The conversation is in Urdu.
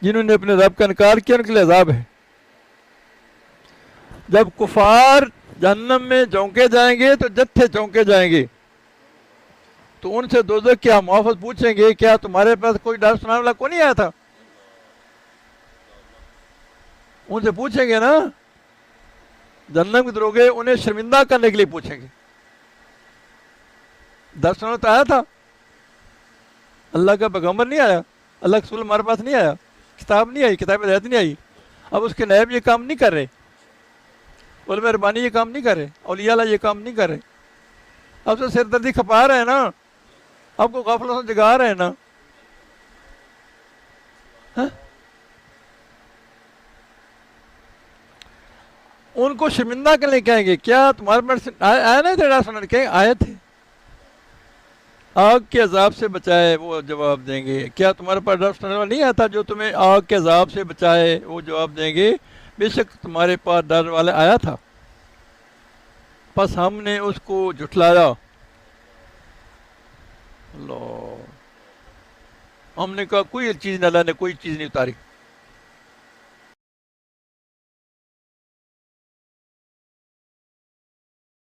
جنہوں نے اپنے رب کا انکار کیا ان کے لیے عذاب ہے۔ جب کفار جہنم میں جھونکے جائیں گے تو جتھے جھونکے جائیں گے، تو ان سے دوزخ کیا محافظ پوچھیں گے کیا تمہارے پاس کوئی ڈر سنانے والا کون نہیں آیا تھا؟ ان سے پوچھیں گے نا، جہنم کے دروگے انہیں شرمندہ کرنے کے لیے پوچھیں گے، ڈر سنانے تو آیا تھا، اللہ کا پیغمبر نہیں آیا، اللہ کا رسول ہمارے پاس نہیں آیا، کتاب نہیں آئی، کتاب ہدایت نہیں آئی، اب اس کے نائب یہ کام نہیں کر رہے، علماء ربانی یہ کام نہیں کر رہے، اولیاء اللہ یہ کام نہیں کر رہے، اب سے سردردی کھپا رہے ہیں نا، آپ کو غفلت سے جگا رہے ہیں نا۔ ہاں؟ ان کو شرمندہ کے لیے کہیں گے کیا تمہارے پاس آیا نہیں تھے ڈر سنانے؟ کہیں آئے تھے، آگ کے عذاب سے بچائے، وہ جواب دیں گے کیا تمہارے پاس ڈر سنانے والا نہیں آتا جو تمہیں آگ کے عذاب سے بچائے؟ وہ جواب دیں گے بے شک تمہارے پاس ڈر والا آیا تھا، بس ہم نے اس کو جھٹلایا۔ اللہ، ہم نے کہا کوئی چیز نہیں، اللہ نے کوئی چیز نہیں اتاری،